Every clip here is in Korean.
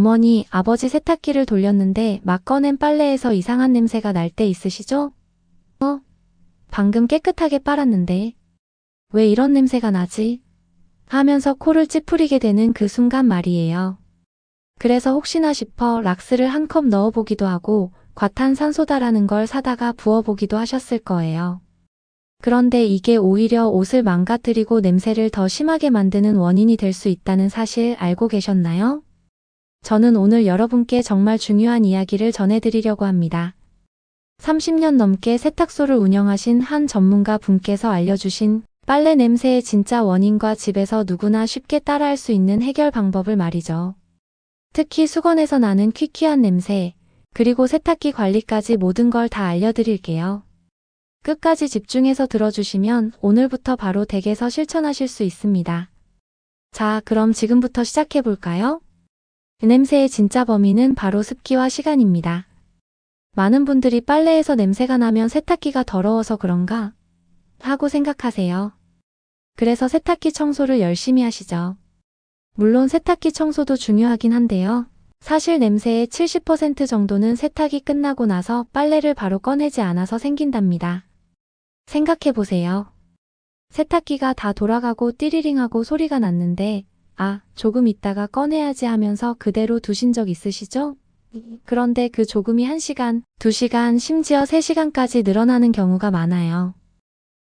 어머니, 아버지 세탁기를 돌렸는데 막 꺼낸 빨래에서 이상한 냄새가 날 때 있으시죠? 방금 깨끗하게 빨았는데 왜 이런 냄새가 나지? 하면서 코를 찌푸리게 되는 그 순간 말이에요. 그래서 혹시나 싶어 락스를 한 컵 넣어보기도 하고 과탄산소다라는 걸 사다가 부어보기도 하셨을 거예요. 그런데 이게 오히려 옷을 망가뜨리고 냄새를 더 심하게 만드는 원인이 될 수 있다는 사실 알고 계셨나요? 저는 오늘 여러분께 정말 중요한 이야기를 전해드리려고 합니다. 30년 넘게 세탁소를 운영하신 한 전문가 분께서 알려주신 빨래 냄새의 진짜 원인과 집에서 누구나 쉽게 따라할 수 있는 해결 방법을 말이죠. 특히 수건에서 나는 퀴퀴한 냄새, 그리고 세탁기 관리까지 모든 걸 다 알려드릴게요. 끝까지 집중해서 들어주시면 오늘부터 바로 댁에서 실천하실 수 있습니다. 자, 그럼 지금부터 시작해볼까요? 냄새의 진짜 범인은 바로 습기와 시간입니다. 많은 분들이 빨래에서 냄새가 나면 세탁기가 더러워서 그런가? 하고 생각하세요. 그래서 세탁기 청소를 열심히 하시죠. 물론 세탁기 청소도 중요하긴 한데요. 사실 냄새의 70% 정도는 세탁이 끝나고 나서 빨래를 바로 꺼내지 않아서 생긴답니다. 생각해보세요. 세탁기가 다 돌아가고 띠리링하고 소리가 났는데 조금 있다가 꺼내야지 하면서 그대로 두신 적 있으시죠? 그런데 그 조금이 1시간, 2시간, 심지어 3시간까지 늘어나는 경우가 많아요.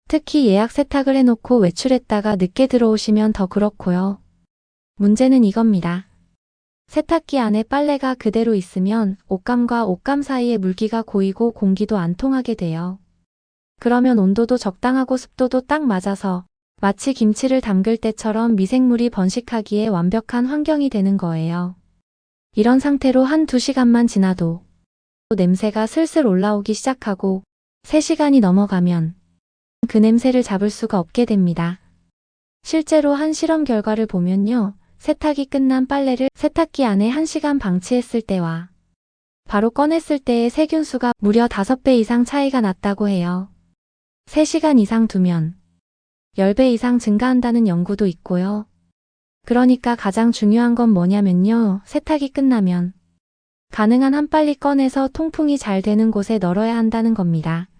특히 예약 세탁을 해놓고 외출했다가 늦게 들어오시면 더 그렇고요. 문제는 이겁니다. 세탁기 안에 빨래가 그대로 있으면 옷감과 옷감 사이에 물기가 고이고 공기도 안 통하게 돼요. 그러면 온도도 적당하고 습도도 딱 맞아서 마치 김치를 담글 때처럼 미생물이 번식하기에 완벽한 환경이 되는 거예요. 이런 상태로 1~2시간만 지나도 냄새가 슬슬 올라오기 시작하고 3시간이 넘어가면 그 냄새를 잡을 수가 없게 됩니다. 실제로 한 실험 결과를 보면요. 세탁이 끝난 빨래를 세탁기 안에 1시간 방치했을 때와 바로 꺼냈을 때의 세균수가 무려 5배 이상 차이가 났다고 해요. 3시간 이상 두면 10배 이상 증가한다는 연구도 있고요. 그러니까 가장 중요한 건 뭐냐면요. 세탁이 끝나면 가능한 한 빨리 꺼내서 통풍이 잘 되는 곳에 널어야 한다는 겁니다.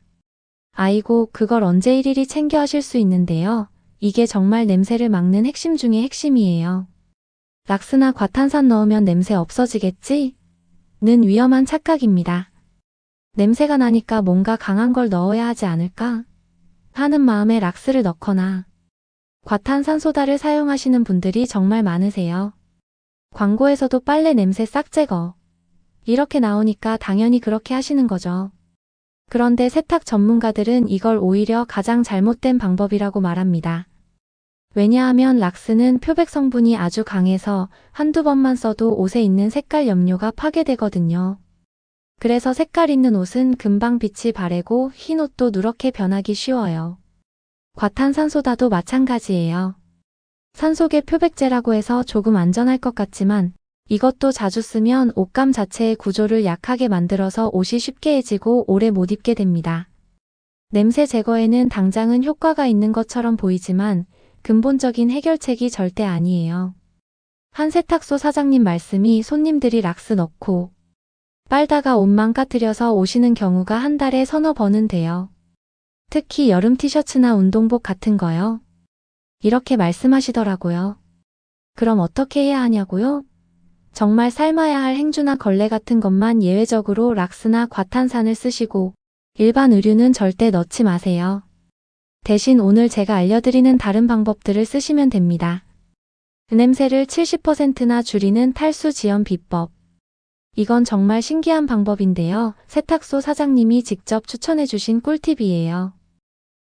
아이고, 그걸 언제 일일이 챙겨 하실 수 있는데요. 이게 정말 냄새를 막는 핵심 중의 핵심이에요. 락스나 과탄산 넣으면 냄새 없어지겠지? 는 위험한 착각입니다. 냄새가 나니까 뭔가 강한 걸 넣어야 하지 않을까? 하는 마음에 락스를 넣거나 과탄산소다를 사용하시는 분들이 정말 많으세요. 광고에서도 빨래 냄새 싹 제거 이렇게 나오니까 당연히 그렇게 하시는 거죠. 그런데 세탁 전문가들은 이걸 오히려 가장 잘못된 방법이라고 말합니다. 왜냐하면 락스는 표백 성분이 아주 강해서 한두 번만 써도 옷에 있는 색깔 염료가 파괴되거든요. 그래서 색깔 있는 옷은 금방 빛이 바래고 흰 옷도 누렇게 변하기 쉬워요. 과탄산소다도 마찬가지예요. 산소계 표백제라고 해서 조금 안전할 것 같지만 이것도 자주 쓰면 옷감 자체의 구조를 약하게 만들어서 옷이 쉽게 해지고 오래 못 입게 됩니다. 냄새 제거에는 당장은 효과가 있는 것처럼 보이지만 근본적인 해결책이 절대 아니에요. 한 세탁소 사장님 말씀이 손님들이 락스 넣고 빨다가 옷 망가뜨려서 오시는 경우가 한 달에 서너 번은 돼요. 특히 여름 티셔츠나 운동복 같은 거요. 이렇게 말씀하시더라고요. 그럼 어떻게 해야 하냐고요? 정말 삶아야 할 행주나 걸레 같은 것만 예외적으로 락스나 과탄산을 쓰시고 일반 의류는 절대 넣지 마세요. 대신 오늘 제가 알려드리는 다른 방법들을 쓰시면 됩니다. 냄새를 70%나 줄이는 탈수 지연 비법. 이건 정말 신기한 방법인데요. 세탁소 사장님이 직접 추천해주신 꿀팁이에요.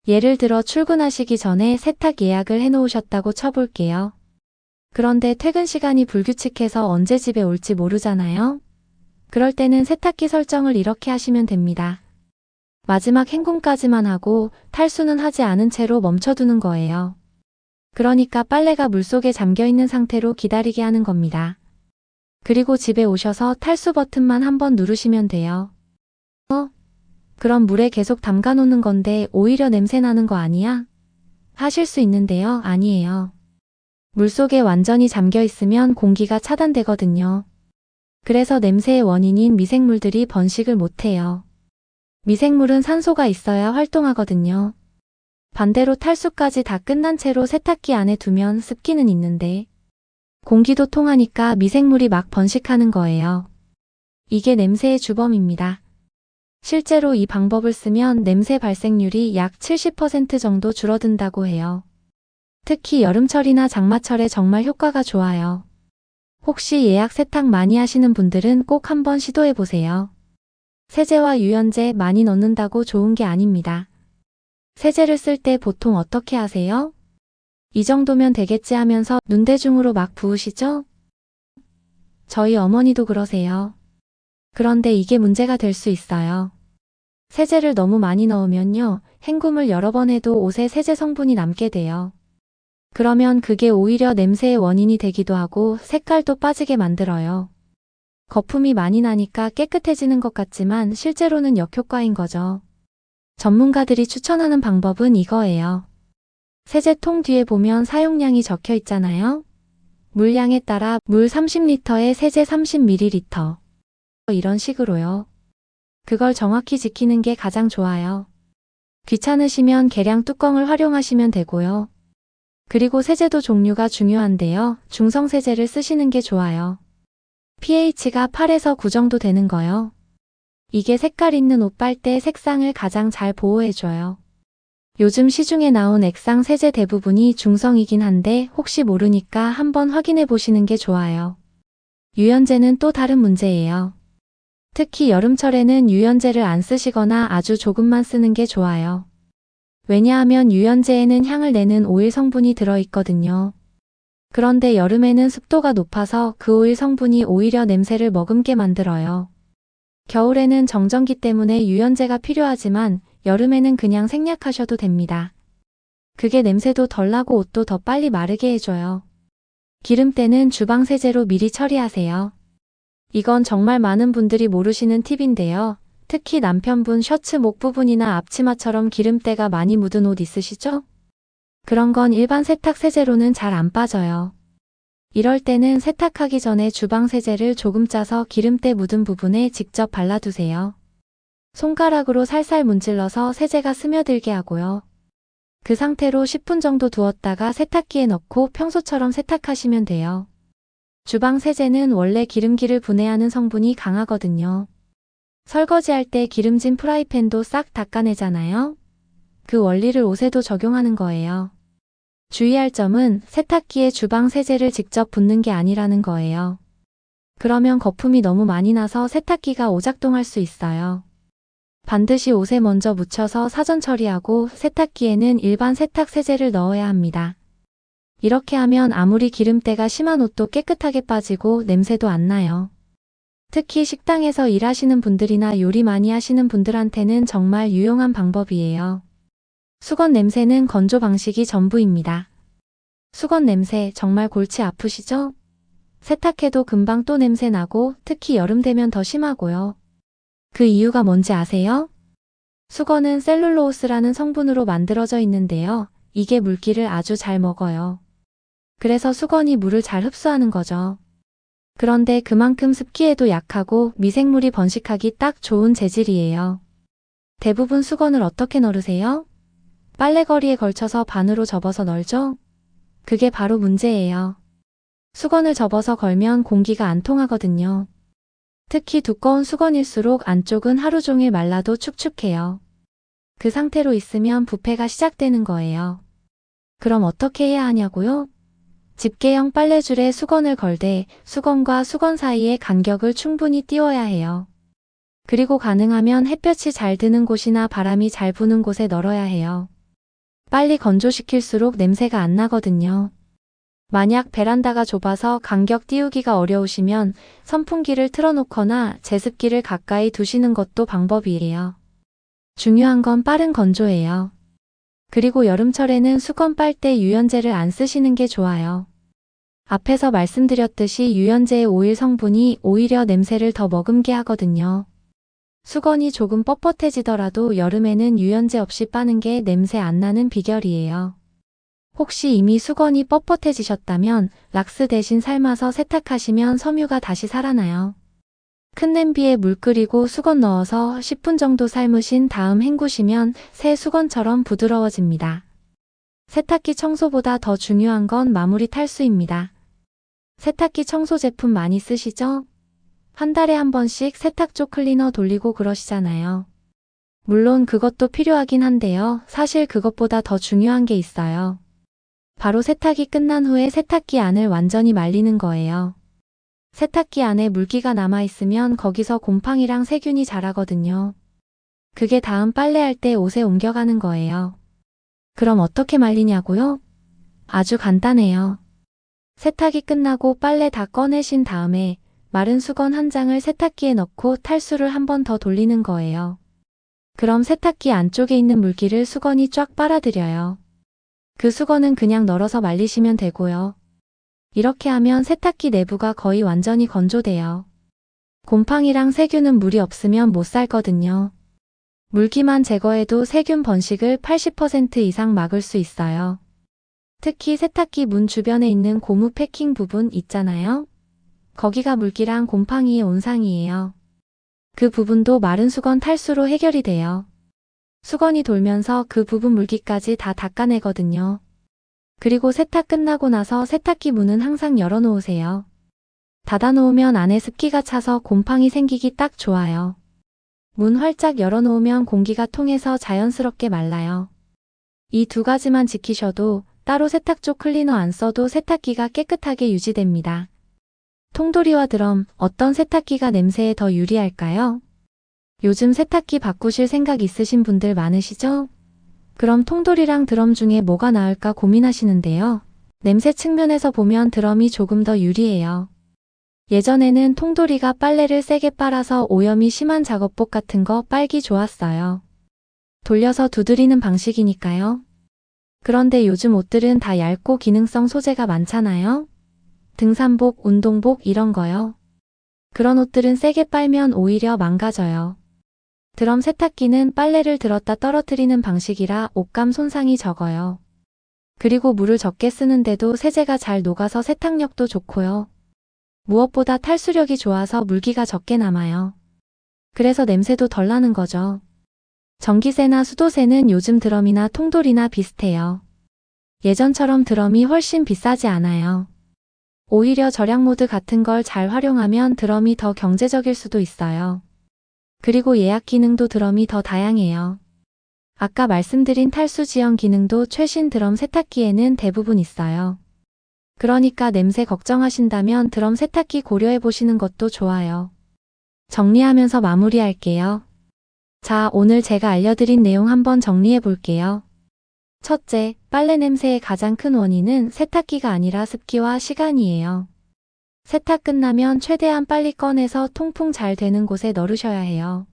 예를 들어 출근하시기 전에 세탁 예약을 해놓으셨다고 쳐볼게요. 그런데 퇴근 시간이 불규칙해서 언제 집에 올지 모르잖아요. 그럴 때는 세탁기 설정을 이렇게 하시면 됩니다. 마지막 행군까지만 하고 탈수는 하지 않은 채로 멈춰두는 거예요. 그러니까 빨래가 물속에 잠겨있는 상태로 기다리게 하는 겁니다. 그리고 집에 오셔서 탈수 버튼만 한번 누르시면 돼요. 그럼 물에 계속 담가 놓는 건데 오히려 냄새 나는 거 아니야? 하실 수 있는데요. 아니에요. 물속에 완전히 잠겨 있으면 공기가 차단되거든요. 그래서 냄새의 원인인 미생물들이 번식을 못해요. 미생물은 산소가 있어야 활동하거든요. 반대로 탈수까지 다 끝난 채로 세탁기 안에 두면 습기는 있는데 공기도 통하니까 미생물이 막 번식하는 거예요. 이게 냄새의 주범입니다. 실제로 이 방법을 쓰면 냄새 발생률이 약 70% 정도 줄어든다고 해요. 특히 여름철이나 장마철에 정말 효과가 좋아요. 혹시 예약 세탁 많이 하시는 분들은 꼭 한번 시도해 보세요. 세제와 유연제 많이 넣는다고 좋은 게 아닙니다. 세제를 쓸 때 보통 어떻게 하세요? 이 정도면 되겠지 하면서 눈대중으로 막 부으시죠? 저희 어머니도 그러세요. 그런데 이게 문제가 될 수 있어요. 세제를 너무 많이 넣으면요, 헹굼을 여러 번 해도 옷에 세제 성분이 남게 돼요. 그러면 그게 오히려 냄새의 원인이 되기도 하고 색깔도 빠지게 만들어요. 거품이 많이 나니까 깨끗해지는 것 같지만 실제로는 역효과인 거죠. 전문가들이 추천하는 방법은 이거예요. 세제통 뒤에 보면 사용량이 적혀 있잖아요. 물량에 따라 물 30리터에 세제 30ml. 이런 식으로요. 그걸 정확히 지키는 게 가장 좋아요. 귀찮으시면 계량 뚜껑을 활용하시면 되고요. 그리고 세제도 종류가 중요한데요. 중성 세제를 쓰시는 게 좋아요. pH가 8에서 9 정도 되는 거요. 이게 색깔 있는 옷 빨대 색상을 가장 잘 보호해줘요. 요즘 시중에 나온 액상 세제 대부분이 중성이긴 한데 혹시 모르니까 한번 확인해 보시는 게 좋아요. 유연제는 또 다른 문제예요. 특히 여름철에는 유연제를 안 쓰시거나 아주 조금만 쓰는 게 좋아요. 왜냐하면 유연제에는 향을 내는 오일 성분이 들어있거든요. 그런데 여름에는 습도가 높아서 그 오일 성분이 오히려 냄새를 머금게 만들어요. 겨울에는 정전기 때문에 유연제가 필요하지만 여름에는 그냥 생략하셔도 됩니다. 그게 냄새도 덜 나고 옷도 더 빨리 마르게 해줘요. 기름때는 주방 세제로 미리 처리하세요. 이건 정말 많은 분들이 모르시는 팁인데요. 특히 남편분 셔츠 목 부분이나 앞치마처럼 기름때가 많이 묻은 옷 있으시죠? 그런 건 일반 세탁 세제로는 잘 안 빠져요. 이럴 때는 세탁하기 전에 주방 세제를 조금 짜서 기름때 묻은 부분에 직접 발라두세요. 손가락으로 살살 문질러서 세제가 스며들게 하고요. 그 상태로 10분 정도 두었다가 세탁기에 넣고 평소처럼 세탁하시면 돼요. 주방 세제는 원래 기름기를 분해하는 성분이 강하거든요. 설거지할 때 기름진 프라이팬도 싹 닦아내잖아요. 그 원리를 옷에도 적용하는 거예요. 주의할 점은 세탁기에 주방 세제를 직접 붓는 게 아니라는 거예요. 그러면 거품이 너무 많이 나서 세탁기가 오작동할 수 있어요. 반드시 옷에 먼저 묻혀서 사전 처리하고 세탁기에는 일반 세탁 세제를 넣어야 합니다. 이렇게 하면 아무리 기름때가 심한 옷도 깨끗하게 빠지고 냄새도 안 나요. 특히 식당에서 일하시는 분들이나 요리 많이 하시는 분들한테는 정말 유용한 방법이에요. 수건 냄새는 건조 방식이 전부입니다. 수건 냄새 정말 골치 아프시죠? 세탁해도 금방 또 냄새 나고 특히 여름 되면 더 심하고요. 그 이유가 뭔지 아세요? 수건은 셀룰로스라는 성분으로 만들어져 있는데요. 이게 물기를 아주 잘 먹어요. 그래서 수건이 물을 잘 흡수하는 거죠. 그런데 그만큼 습기에도 약하고 미생물이 번식하기 딱 좋은 재질이에요. 대부분 수건을 어떻게 널으세요? 빨래거리에 걸쳐서 반으로 접어서 널죠? 그게 바로 문제예요. 수건을 접어서 걸면 공기가 안 통하거든요. 특히 두꺼운 수건일수록 안쪽은 하루 종일 말라도 축축해요. 그 상태로 있으면 부패가 시작되는 거예요. 그럼 어떻게 해야 하냐고요? 집게형 빨래줄에 수건을 걸되 수건과 수건 사이에 간격을 충분히 띄워야 해요. 그리고 가능하면 햇볕이 잘 드는 곳이나 바람이 잘 부는 곳에 널어야 해요. 빨리 건조시킬수록 냄새가 안 나거든요. 만약 베란다가 좁아서 간격 띄우기가 어려우시면 선풍기를 틀어놓거나 제습기를 가까이 두시는 것도 방법이에요. 중요한 건 빠른 건조예요. 그리고 여름철에는 수건 빨 때 유연제를 안 쓰시는 게 좋아요. 앞에서 말씀드렸듯이 유연제의 오일 성분이 오히려 냄새를 더 머금게 하거든요. 수건이 조금 뻣뻣해지더라도 여름에는 유연제 없이 빠는 게 냄새 안 나는 비결이에요. 혹시 이미 수건이 뻣뻣해지셨다면 락스 대신 삶아서 세탁하시면 섬유가 다시 살아나요. 큰 냄비에 물 끓이고 수건 넣어서 10분 정도 삶으신 다음 헹구시면 새 수건처럼 부드러워집니다. 세탁기 청소보다 더 중요한 건 마무리 탈수입니다. 세탁기 청소 제품 많이 쓰시죠? 한 달에 한 번씩 세탁조 클리너 돌리고 그러시잖아요. 물론 그것도 필요하긴 한데요. 사실 그것보다 더 중요한 게 있어요. 바로 세탁이 끝난 후에 세탁기 안을 완전히 말리는 거예요. 세탁기 안에 물기가 남아있으면 거기서 곰팡이랑 세균이 자라거든요. 그게 다음 빨래할 때 옷에 옮겨가는 거예요. 그럼 어떻게 말리냐고요? 아주 간단해요. 세탁이 끝나고 빨래 다 꺼내신 다음에 마른 수건 한 장을 세탁기에 넣고 탈수를 한 번 더 돌리는 거예요. 그럼 세탁기 안쪽에 있는 물기를 수건이 쫙 빨아들여요. 그 수건은 그냥 널어서 말리시면 되고요. 이렇게 하면 세탁기 내부가 거의 완전히 건조돼요. 곰팡이랑 세균은 물이 없으면 못 살거든요. 물기만 제거해도 세균 번식을 80% 이상 막을 수 있어요. 특히 세탁기 문 주변에 있는 고무 패킹 부분 있잖아요. 거기가 물기랑 곰팡이의 온상이에요. 그 부분도 마른 수건 탈수로 해결이 돼요. 수건이 돌면서 그 부분 물기까지 다 닦아내거든요. 그리고 세탁 끝나고 나서 세탁기 문은 항상 열어놓으세요. 닫아놓으면 안에 습기가 차서 곰팡이 생기기 딱 좋아요. 문 활짝 열어놓으면 공기가 통해서 자연스럽게 말라요. 이 두 가지만 지키셔도 따로 세탁조 클리너 안 써도 세탁기가 깨끗하게 유지됩니다. 통돌이와 드럼, 어떤 세탁기가 냄새에 더 유리할까요? 요즘 세탁기 바꾸실 생각 있으신 분들 많으시죠? 그럼 통돌이랑 드럼 중에 뭐가 나을까 고민하시는데요. 냄새 측면에서 보면 드럼이 조금 더 유리해요. 예전에는 통돌이가 빨래를 세게 빨아서 오염이 심한 작업복 같은 거 빨기 좋았어요. 돌려서 두드리는 방식이니까요. 그런데 요즘 옷들은 다 얇고 기능성 소재가 많잖아요. 등산복, 운동복 이런 거요. 그런 옷들은 세게 빨면 오히려 망가져요. 드럼 세탁기는 빨래를 들었다 떨어뜨리는 방식이라 옷감 손상이 적어요. 그리고 물을 적게 쓰는데도 세제가 잘 녹아서 세탁력도 좋고요. 무엇보다 탈수력이 좋아서 물기가 적게 남아요. 그래서 냄새도 덜 나는 거죠. 전기세나 수도세는 요즘 드럼이나 통돌이나 비슷해요. 예전처럼 드럼이 훨씬 비싸지 않아요. 오히려 절약 모드 같은 걸 잘 활용하면 드럼이 더 경제적일 수도 있어요. 그리고 예약 기능도 드럼이 더 다양해요. 아까 말씀드린 탈수 지연 기능도 최신 드럼 세탁기에는 대부분 있어요. 그러니까 냄새 걱정하신다면 드럼 세탁기 고려해 보시는 것도 좋아요. 정리하면서 마무리할게요. 자, 오늘 제가 알려드린 내용 한번 정리해 볼게요. 첫째, 빨래 냄새의 가장 큰 원인은 세탁기가 아니라 습기와 시간이에요. 세탁 끝나면 최대한 빨리 꺼내서 통풍 잘 되는 곳에 널으셔야 해요.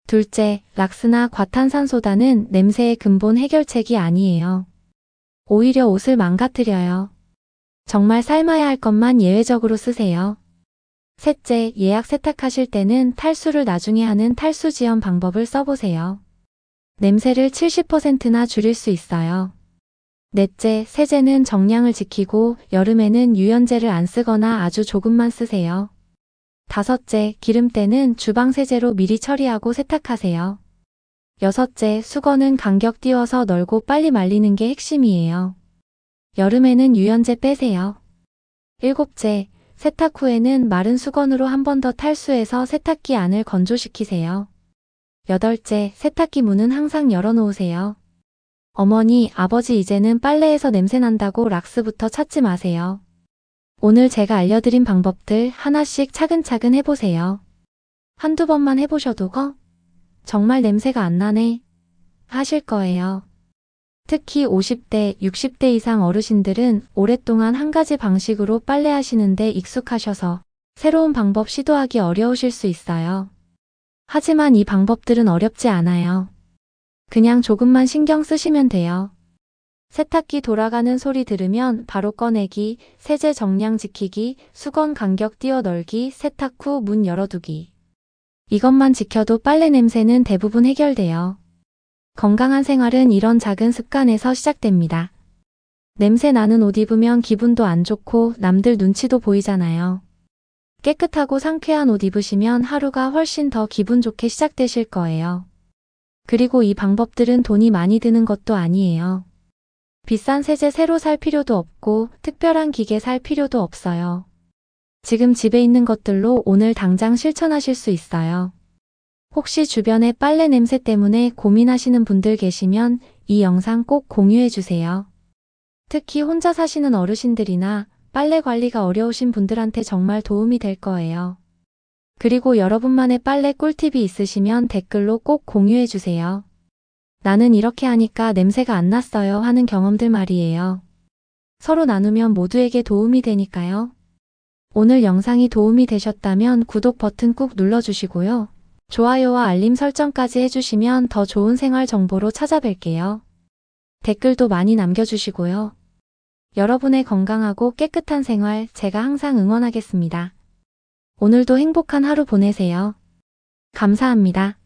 둘째, 락스나 과탄산소다는 냄새의 근본 해결책이 아니에요. 오히려 옷을 망가뜨려요. 정말 삶아야 할 것만 예외적으로 쓰세요. 셋째, 예약 세탁하실 때는 탈수를 나중에 하는 탈수 지연 방법을 써보세요. 냄새를 70%나 줄일 수 있어요. 넷째, 세제는 정량을 지키고 여름에는 유연제를 안 쓰거나 아주 조금만 쓰세요. 다섯째, 기름때는 주방 세제로 미리 처리하고 세탁하세요. 여섯째, 수건은 간격 띄워서 널고 빨리 말리는 게 핵심이에요. 여름에는 유연제 빼세요. 일곱째, 세탁 후에는 마른 수건으로 한 번 더 탈수해서 세탁기 안을 건조시키세요. 여덟째, 세탁기 문은 항상 열어놓으세요. 어머니, 아버지 이제는 빨래에서 냄새 난다고 락스부터 찾지 마세요. 오늘 제가 알려드린 방법들 하나씩 차근차근 해보세요. 한두 번만 해보셔도 정말 냄새가 안 나네 하실 거예요. 특히 50대, 60대 이상 어르신들은 오랫동안 한 가지 방식으로 빨래하시는데 익숙하셔서 새로운 방법 시도하기 어려우실 수 있어요. 하지만 이 방법들은 어렵지 않아요. 그냥 조금만 신경 쓰시면 돼요. 세탁기 돌아가는 소리 들으면 바로 꺼내기, 세제 정량 지키기, 수건 간격 띄워 널기, 세탁 후 문 열어두기. 이것만 지켜도 빨래 냄새는 대부분 해결돼요. 건강한 생활은 이런 작은 습관에서 시작됩니다. 냄새 나는 옷 입으면 기분도 안 좋고 남들 눈치도 보이잖아요. 깨끗하고 상쾌한 옷 입으시면 하루가 훨씬 더 기분 좋게 시작되실 거예요. 그리고 이 방법들은 돈이 많이 드는 것도 아니에요. 비싼 세제 새로 살 필요도 없고 특별한 기계 살 필요도 없어요. 지금 집에 있는 것들로 오늘 당장 실천하실 수 있어요. 혹시 주변에 빨래 냄새 때문에 고민하시는 분들 계시면 이 영상 꼭 공유해 주세요. 특히 혼자 사시는 어르신들이나 빨래 관리가 어려우신 분들한테 정말 도움이 될 거예요. 그리고 여러분만의 빨래 꿀팁이 있으시면 댓글로 꼭 공유해 주세요. 나는 이렇게 하니까 냄새가 안 났어요 하는 경험들 말이에요. 서로 나누면 모두에게 도움이 되니까요. 오늘 영상이 도움이 되셨다면 구독 버튼 꾹 눌러주시고요. 좋아요와 알림 설정까지 해주시면 더 좋은 생활 정보로 찾아뵐게요. 댓글도 많이 남겨주시고요. 여러분의 건강하고 깨끗한 생활 제가 항상 응원하겠습니다. 오늘도 행복한 하루 보내세요. 감사합니다.